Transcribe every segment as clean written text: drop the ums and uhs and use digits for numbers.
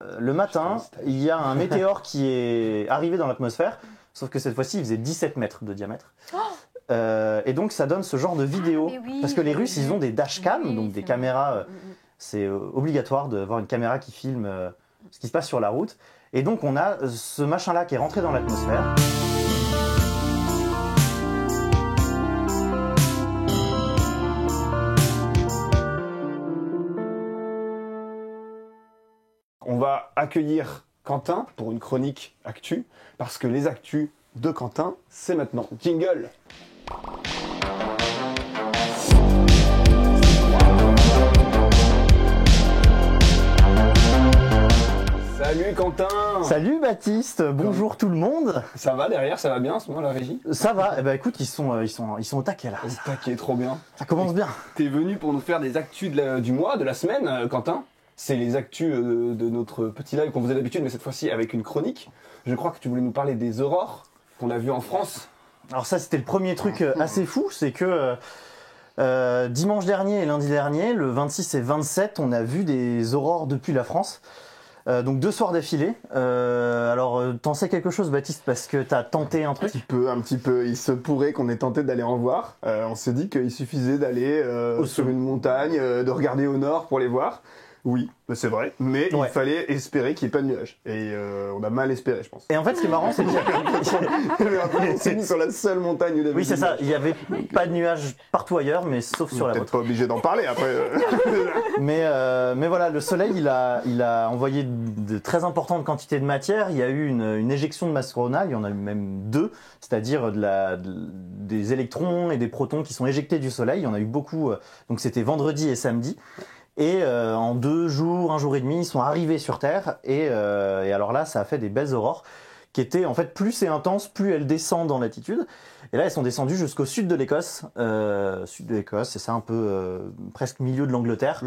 Le matin, il y a un météore qui est arrivé dans l'atmosphère, sauf que cette fois-ci, il faisait 17 mètres de diamètre. Et donc, ça donne ce genre de vidéo. Parce que les Russes, ils ont des dashcams, donc des caméras. C'est obligatoire d'avoir une caméra qui filme ce qui se passe sur la route. Et donc, on a ce machin-là qui est rentré dans l'atmosphère. On va accueillir Quentin pour une chronique actu, parce que les actus de Quentin, c'est maintenant. Jingle. Salut Quentin. Salut Baptiste, bonjour tout le monde. Ça va derrière, ça va bien en ce moment la régie? Ça va, eh ben écoute, ils sont au taquet là. Au taquet, trop bien. Ça commence bien. T'es venu pour nous faire des actus du mois, de la semaine, Quentin. C'est les actus de notre petit live qu'on faisait d'habitude, mais cette fois-ci avec une chronique. Je crois que tu voulais nous parler des aurores qu'on a vues en France. Alors ça, c'était le premier truc assez fou, c'est que dimanche dernier et lundi dernier, le 26 et 27, on a vu des aurores depuis la France. Donc 2 soirs d'affilée. Alors, t'en sais quelque chose, Baptiste, parce que t'as tenté un truc? Un petit peu. Il se pourrait qu'on ait tenté d'aller en voir. On s'est dit qu'il suffisait d'aller sur une montagne, de regarder au nord pour les voir. Oui, c'est vrai, mais il fallait espérer qu'il n'y ait pas de nuages. Et on a mal espéré, je pense. Et en fait, ce qui est marrant, c'est on s'est mis sur la seule montagne où il y avait Oui, c'est ça. Il n'y avait pas de nuages partout ailleurs, mais sauf sur la vôtre. Peut-être pas obligé d'en parler après. mais voilà, le soleil, il a envoyé de très importantes quantités de matière. Il y a eu une éjection de masse coronale. Il y en a eu même 2, c'est-à-dire des électrons et des protons qui sont éjectés du soleil. Il y en a eu beaucoup. Donc c'était vendredi et samedi. Et en 2 jours, 1 jour et demi, ils sont arrivés sur Terre. Et alors là, ça a fait des belles aurores qui étaient en fait plus c'est intense, plus elles descendent en latitude. Et là, elles sont descendues jusqu'au sud de l'Écosse. Sud de l'Écosse, c'est ça un peu presque milieu de l'Angleterre.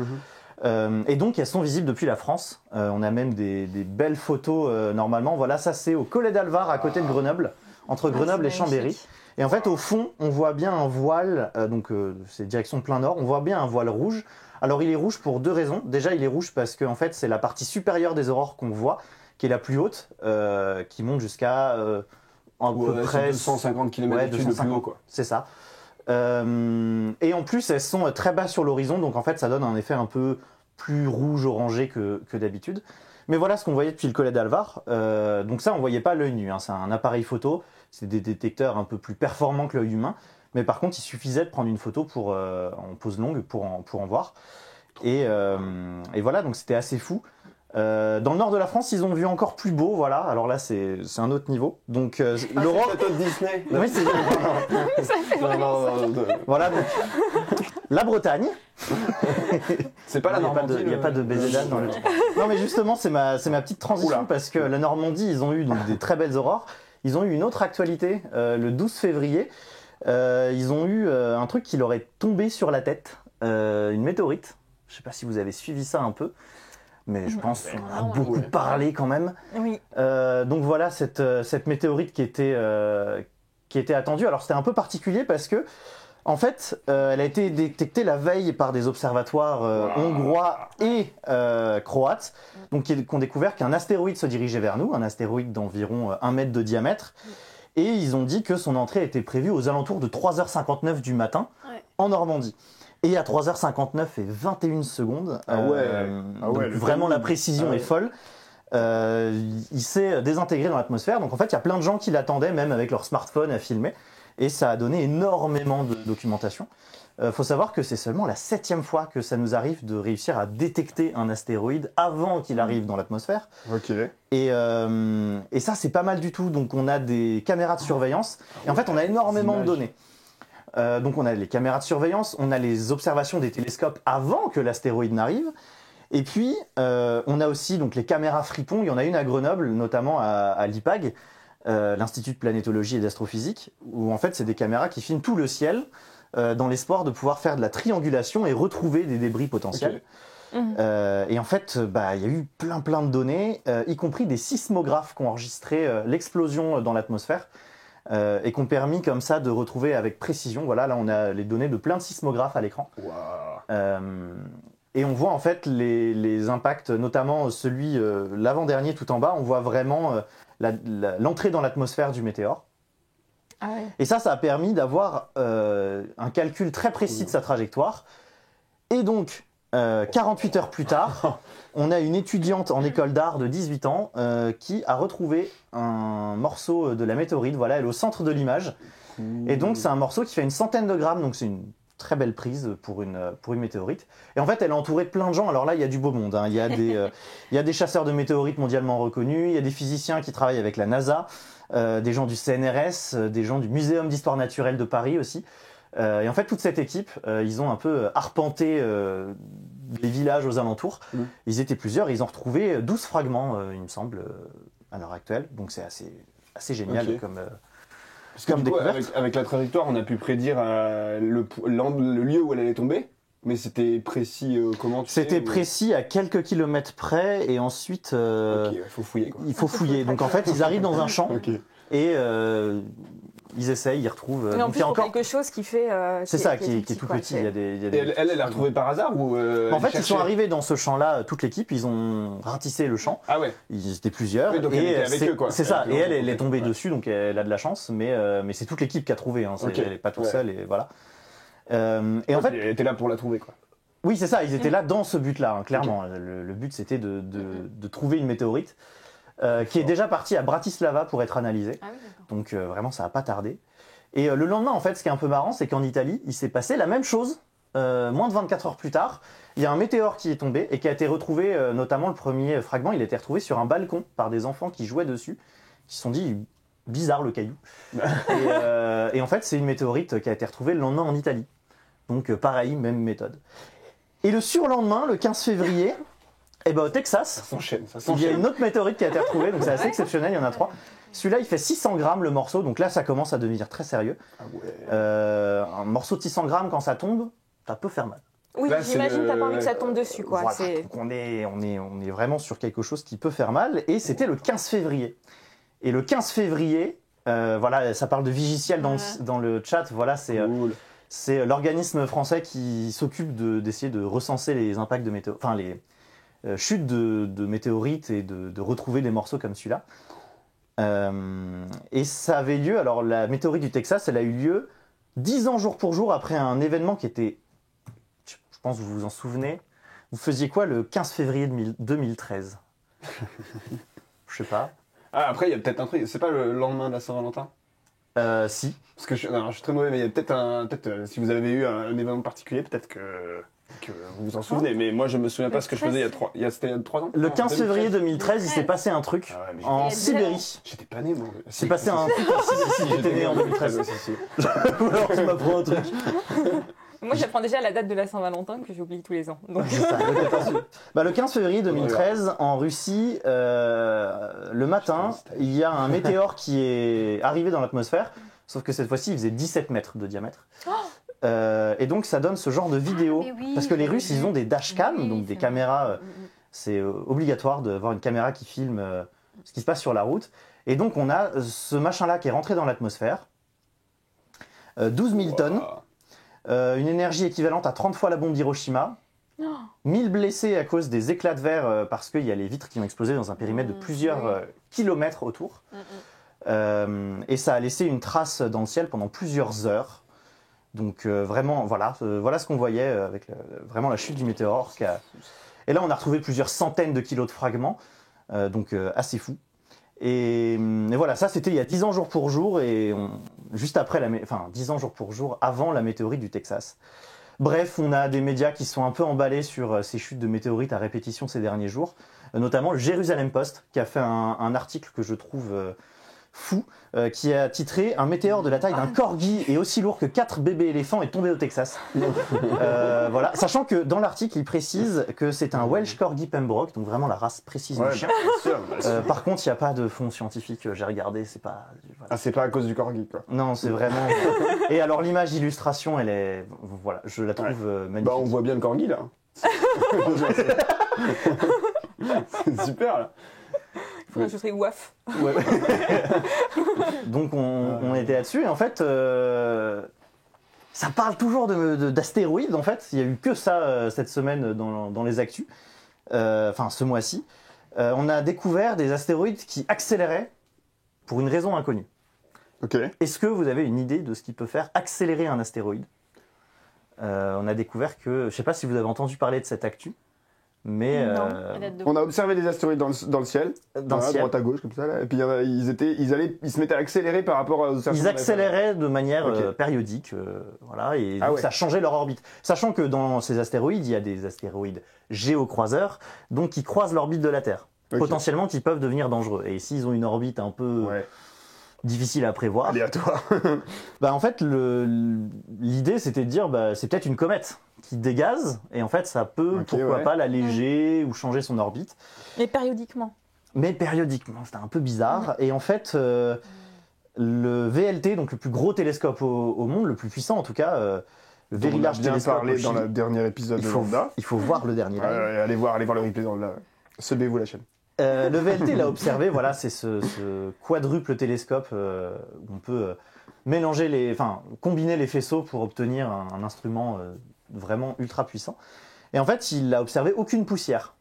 Et donc, elles sont visibles depuis la France. On a même des belles photos normalement. Voilà, ça c'est au Collet d'Alvar, à côté de Grenoble, entre Grenoble et Chambéry. Et en fait, au fond, on voit bien un voile, donc c'est direction plein nord, on voit bien un voile rouge. Alors il est rouge pour 2 raisons. Déjà, il est rouge parce que en fait, c'est la partie supérieure des aurores qu'on voit, qui est la plus haute, qui monte jusqu'à à peu près 250 km de plus haut, quoi. C'est ça. Et en plus, elles sont très bas sur l'horizon, donc en fait, ça donne un effet un peu plus rouge-orangé que d'habitude. Mais voilà ce qu'on voyait depuis le Collet d'Alvar. Donc ça, on voyait pas à l'œil nu, hein. C'est un appareil photo. C'est des détecteurs un peu plus performants que l'œil humain. Mais par contre, il suffisait de prendre une photo en pose longue pour en voir. Et voilà, donc c'était assez fou. Dans le nord de la France, ils ont vu encore plus beau, voilà. Alors là, c'est un autre niveau. Donc l'aurore. C'est de Disney. Oui, c'est Ça fait voilà. Donc, la Bretagne. C'est pas la Normandie. Il n'y a pas de baiser d'âne dans le. Non, mais justement, c'est ma petite transition parce que la Normandie, ils ont eu donc des très belles aurores. Ils ont eu une autre actualité le 12 février. Ils ont eu un truc qui leur est tombé sur la tête, une météorite. Je ne sais pas si vous avez suivi ça un peu, mais je pense qu'on a beaucoup parlé quand même. Oui. Donc voilà, cette météorite qui était attendue. Alors c'était un peu particulier parce que, en fait, elle a été détectée la veille par des observatoires hongrois et croates, donc qui ont découvert qu'un astéroïde se dirigeait vers nous, un astéroïde d'environ 1 mètre de diamètre. Et ils ont dit que son entrée était prévue aux alentours de 3h59 du matin en Normandie. Et à 3h59 et 21 secondes, donc vraiment la précision est folle, il s'est désintégré dans l'atmosphère. Donc en fait, il y a plein de gens qui l'attendaient, même avec leur smartphone à filmer. Et ça a donné énormément de documentation. Faut savoir que c'est seulement la 7e fois que ça nous arrive de réussir à détecter un astéroïde avant qu'il arrive dans l'atmosphère. Ok. Et ça, c'est pas mal du tout. Donc, on a des caméras de surveillance. Et en fait, on a énormément de données. Donc, on a les caméras de surveillance, on a les observations des télescopes avant que l'astéroïde n'arrive. Et puis, on a aussi donc, les caméras Fripon. Il y en a une à Grenoble, notamment à l'IPAG, l'Institut de planétologie et d'astrophysique, où en fait, c'est des caméras qui filment tout le ciel dans l'espoir de pouvoir faire de la triangulation et retrouver des débris potentiels. Et en fait, il y a eu plein de données, y compris des sismographes qui ont enregistré l'explosion dans l'atmosphère et qui ont permis comme ça de retrouver avec précision. Voilà, là on a les données de plein de sismographes à l'écran. Et on voit en fait les impacts, notamment celui, l'avant-dernier tout en bas, on voit vraiment l'entrée dans l'atmosphère du météore. Ah ouais. Et ça a permis d'avoir un calcul très précis de sa trajectoire. Et donc, 48 heures plus tard, on a une étudiante en école d'art de 18 ans qui a retrouvé un morceau de la météorite. Voilà, elle est au centre de l'image. Et donc, c'est un morceau qui fait une centaine de grammes, donc c'est une très belle prise pour une météorite. Et en fait, elle est entourée de plein de gens. Alors là, il y a du beau monde. Hein. Il y a des chasseurs de météorites mondialement reconnus, il y a des physiciens qui travaillent avec la NASA, des gens du CNRS, des gens du Muséum d'histoire naturelle de Paris aussi. Et en fait, toute cette équipe, ils ont un peu arpenté les villages aux alentours. Ils étaient plusieurs et ils ont retrouvé 12 fragments, il me semble, à l'heure actuelle. Donc c'est assez génial comme... Parce que du coup, avec la trajectoire, on a pu prédire le lieu où elle allait tomber, mais c'était précis comment C'était précis à quelques kilomètres près, et ensuite... Ok, il faut fouiller quoi. Il faut fouiller. Donc en fait, ils arrivent dans un champ, et ils essayent, ils retrouvent... Mais en plus, encore quelque chose qui fait... c'est ça, qui est tout petit. Il y a des elle l'a retrouvé par hasard ou en fait, ils sont arrivés dans ce champ-là, toute l'équipe, ils ont ratissé le champ. Ah ouais. Ils étaient plusieurs. Oui, donc elle était avec eux, quoi. C'est ça. Et elle est tombée dessus, donc elle a de la chance. Mais c'est toute l'équipe qui a trouvé. Hein. Elle n'est pas toute seule, et voilà. Et en fait, elle était là pour la trouver, quoi. Oui, c'est ça. Ils étaient là dans ce but-là, hein, clairement. Le but, c'était de trouver une météorite qui est déjà partie à Bratislava pour être analysée. Ah oui, donc vraiment, ça n'a pas tardé. Et le lendemain, en fait, ce qui est un peu marrant, c'est qu'en Italie, il s'est passé la même chose. Moins de 24 heures plus tard, il y a un météore qui est tombé et qui a été retrouvé, notamment le premier fragment, il a été retrouvé sur un balcon par des enfants qui jouaient dessus, qui se sont dit, bizarre le caillou. Et en fait, c'est une météorite qui a été retrouvée le lendemain en Italie. Donc pareil, même méthode. Et le surlendemain, le 15 février, au Texas, ça s'enchaîne. Il y a une autre météorite qui a été retrouvée, donc c'est assez exceptionnel, il y en a 3. Celui-là, il fait 600 grammes le morceau, donc là, ça commence à devenir très sérieux. Ah ouais. Un morceau de 600 grammes, quand ça tombe, ça peut faire mal. Oui, j'imagine que t'as pas envie que ça tombe dessus, quoi. Voilà, donc on est vraiment sur quelque chose qui peut faire mal, et c'était le 15 février. Et le 15 février, voilà, ça parle de Vigiciel dans le chat, voilà, c'est l'organisme français qui s'occupe d'essayer de recenser les impacts de météorites, enfin les chutes de météorites et de retrouver des morceaux comme celui-là. Et ça avait lieu, alors la météorite du Texas, elle a eu lieu 10 ans jour pour jour après un événement qui était, je pense que vous vous en souvenez, vous faisiez quoi le 15 février 2013 Je sais pas. Ah, après, il y a peut-être un truc, c'est pas le lendemain de la Saint-Valentin? Si. Parce que je suis très mauvais, mais il y a peut-être si vous avez eu un événement particulier, peut-être que vous vous en souvenez, mais moi je me souviens pas ce que je faisais c'était il y a 3 ans. Le 15 février 2013, il s'est passé un truc en Sibérie. J'étais pas né, moi. C'est passé un truc en Sibérie. Si, j'étais né en 2013. Alors tu m'apprends un truc. Moi, j'apprends déjà la date de la Saint-Valentin que j'oublie tous les ans. Donc... le 15 février 2013, en Russie, le matin, il y a un météore qui est arrivé dans l'atmosphère, sauf que cette fois-ci, il faisait 17 mètres de diamètre. Et donc, ça donne ce genre de vidéo. Parce que les Russes, ils ont des dashcams, donc des caméras. C'est obligatoire d'avoir une caméra qui filme ce qui se passe sur la route. Et donc, on a ce machin-là qui est rentré dans l'atmosphère. 12 000 tonnes. Une énergie équivalente à 30 fois la bombe d'Hiroshima. 1000 blessés à cause des éclats de verre parce qu'il y a les vitres qui ont explosé dans un périmètre de plusieurs kilomètres autour. Et ça a laissé une trace dans le ciel pendant plusieurs heures. Donc vraiment, voilà ce qu'on voyait avec vraiment la chute du météore. Et là, on a retrouvé plusieurs centaines de kilos de fragments, donc assez fou. Et voilà, ça c'était il y a 10 ans jour pour jour, et juste après, 10 ans jour pour jour, avant la météorite du Texas. Bref, on a des médias qui sont un peu emballés sur ces chutes de météorites à répétition ces derniers jours, notamment le Jerusalem Post, qui a fait un article que je trouve fou, qui a titré « Un météore de la taille d'un corgi et aussi lourd que 4 bébés éléphants est tombé au Texas ». Voilà, sachant que dans l'article, il précise que c'est un Welsh Corgi Pembroke, donc vraiment la race précise du chien. Par contre, il n'y a pas de fond scientifique, j'ai regardé, c'est pas... Voilà. Ah, c'est pas à cause du corgi, quoi. Non, c'est vraiment... Et alors, l'image d'illustration, elle est... Voilà, je la trouve magnifique. Bah, on voit bien le corgi, là. C'est super, là. Je serais ouaf. Ouais. Donc on était là-dessus, et en fait Ça parle toujours d'astéroïdes, en fait. Il n'y a eu que ça cette semaine dans les actus. Enfin, ce mois-ci. On a découvert des astéroïdes qui accéléraient pour une raison inconnue. Ok. Est-ce que vous avez une idée de ce qui peut faire accélérer un astéroïde ? On a découvert que... Je ne sais pas si vous avez entendu parler de cette actu, mais... On a observé des astéroïdes dans le ciel, dans le ciel. droite à gauche, comme ça. Là. Et puis ils se mettaient à accélérer par rapport aux observations. Ils accéléraient de manière périodique, voilà, et donc ça changeait leur orbite. Sachant que dans ces astéroïdes, il y a des astéroïdes géocroiseurs, donc qui croisent l'orbite de la Terre. Potentiellement, qui peuvent devenir dangereux. Et s'ils ont une orbite un peu difficile à prévoir... Aléatoire. En fait, l'idée, c'était de dire, c'est peut-être une comète qui dégaze, et en fait, ça peut, pourquoi pas, l'alléger ou changer son orbite. Mais périodiquement. C'était un peu bizarre. Et en fait, le VLT, donc le plus gros télescope au monde, le plus puissant en tout cas, le Very Large Telescope. On a bien parlé dans le dernier épisode de Lambda. Il faut voir le dernier. Allez voir le replay dans Lambda. Subez-vous la chaîne. Le VLT l'a observé, voilà, c'est ce quadruple télescope où on peut combiner les faisceaux pour obtenir un instrument vraiment ultra puissant. Et en fait, il n'a observé aucune poussière.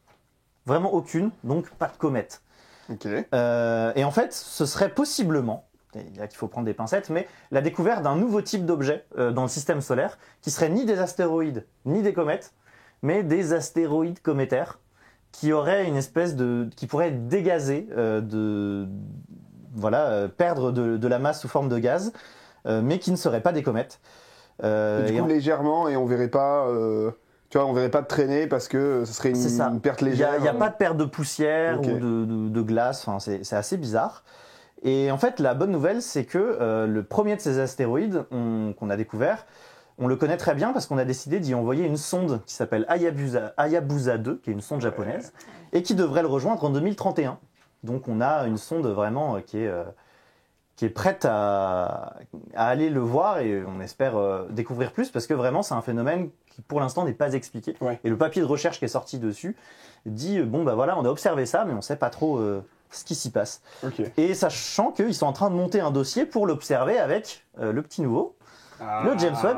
Vraiment aucune, donc pas de comète. Et en fait, ce serait possiblement, là qu'il faut prendre des pincettes, mais la découverte d'un nouveau type d'objet dans le système solaire qui serait ni des astéroïdes, ni des comètes, mais des astéroïdes cométaires qui auraient une espèce qui pourraient dégazer, perdre de la masse sous forme de gaz, mais qui ne seraient pas des comètes. Du coup, légèrement, et on verrait pas... on verrait pas de traîner parce que ce serait une perte légère. Il n'y a pas de perte de poussière ou de glace, c'est assez bizarre. Et en fait, la bonne nouvelle, c'est que le premier de ces astéroïdes qu'on a découvert, on le connaît très bien parce qu'on a décidé d'y envoyer une sonde qui s'appelle Hayabusa 2, qui est une sonde japonaise, et qui devrait le rejoindre en 2031. Donc on a une sonde vraiment qui est prête à aller le voir, et on espère découvrir plus, parce que vraiment c'est un phénomène qui pour l'instant n'est pas expliqué. Et le papier de recherche qui est sorti dessus dit on a observé ça, mais on ne sait pas trop ce qui s'y passe. Et sachant qu'ils sont en train de monter un dossier pour l'observer avec le petit nouveau, le James Webb,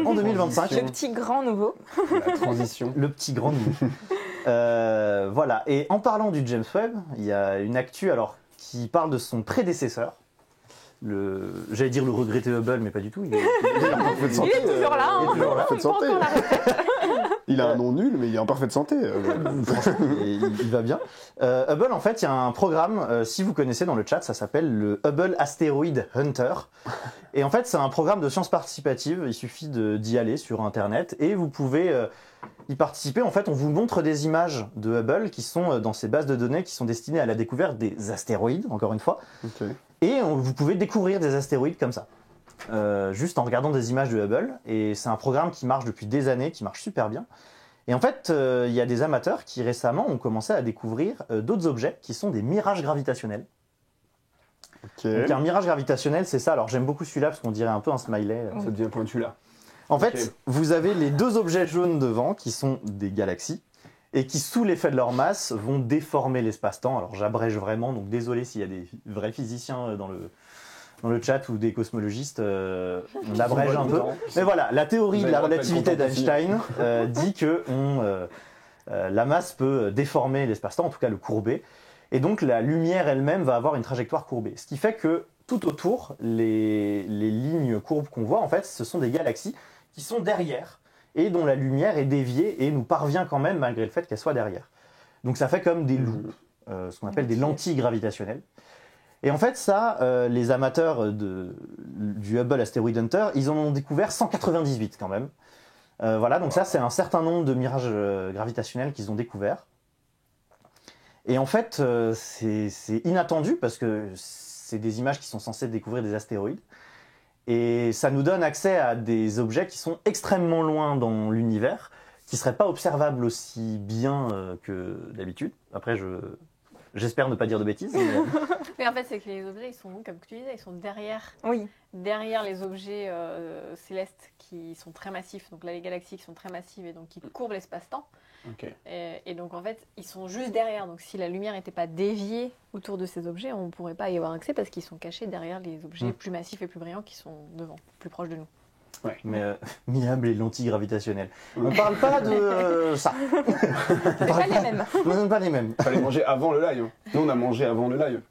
en 2025. Le petit grand nouveau. La transition. Le petit grand nouveau. Voilà. Et en parlant du James Webb, il y a une actu qui parle de son prédécesseur. J'allais dire le regretté Hubble, mais pas du tout. Il est toujours là. Il est en parfaite santé. Il a un nom nul, mais il est en parfaite santé. Franchement, il va bien. Hubble, en fait, il y a un programme, si vous connaissez dans le chat, ça s'appelle le Hubble Asteroid Hunter. Et en fait, c'est un programme de science participative. Il suffit d'y aller sur Internet et vous pouvez y participer. En fait, on vous montre des images de Hubble qui sont dans ces bases de données qui sont destinées à la découverte des astéroïdes, encore une fois. Et vous pouvez découvrir des astéroïdes comme ça, juste en regardant des images de Hubble. Et c'est un programme qui marche depuis des années, qui marche super bien. Et en fait, il y a des amateurs qui récemment ont commencé à découvrir d'autres objets qui sont des mirages gravitationnels. Donc un mirage gravitationnel, c'est ça. Alors j'aime beaucoup celui-là parce qu'on dirait un peu un smiley. Ça devient pointu là. En fait, vous avez les deux objets jaunes devant qui sont des galaxies et qui, sous l'effet de leur masse, vont déformer l'espace-temps. Alors j'abrège vraiment, donc désolé s'il y a des vrais physiciens dans le chat ou des cosmologistes, on abrège un peu. Mais voilà, la théorie de la relativité d'Einstein dit que la masse peut déformer l'espace-temps, en tout cas le courber. Et donc la lumière elle-même va avoir une trajectoire courbée. Ce qui fait que tout autour, les lignes courbes qu'on voit, en fait, ce sont des galaxies qui sont derrière et dont la lumière est déviée et nous parvient quand même malgré le fait qu'elle soit derrière. Donc ça fait comme des loupes, ce qu'on appelle des lentilles gravitationnelles. Et en fait ça, les amateurs du Hubble Asteroid Hunter, ils en ont découvert 198 quand même. Voilà, donc ça c'est un certain nombre de mirages gravitationnels qu'ils ont découverts. Et en fait, c'est inattendu parce que c'est des images qui sont censées découvrir des astéroïdes. Et ça nous donne accès à des objets qui sont extrêmement loin dans l'univers, qui ne seraient pas observables aussi bien que d'habitude. Après, j'espère ne pas dire de bêtises. Mais en fait, c'est que les objets, ils sont, comme tu disais, ils sont derrière les objets célestes qui sont très massifs. Donc là, les galaxies qui sont très massives et donc qui courbent l'espace-temps. Et donc en fait, ils sont juste derrière. Donc si la lumière n'était pas déviée autour de ces objets, on ne pourrait pas y avoir accès parce qu'ils sont cachés derrière les objets plus massifs et plus brillants qui sont devant, plus proches de nous. Ouais. Mais Miable et l'antigravitationnel. On parle pas de ça. C'est pas les mêmes. Non, pas les mêmes. Fallait manger avant le live. Nous, on a mangé avant le live.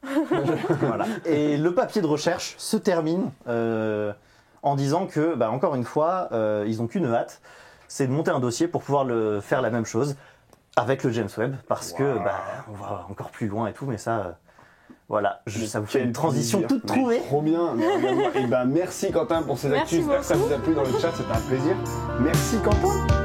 Voilà. Et le papier de recherche se termine en disant que, encore une fois, ils n'ont qu'une hâte, c'est de monter un dossier pour pouvoir faire la même chose avec le James Webb, parce que on va encore plus loin et tout, mais ça... Voilà, ça vous fait une transition toute trouvée. Trop bien. Et merci Quentin pour ces actus. J'espère que ça vous a plu dans le chat, c'était un plaisir. Merci Quentin.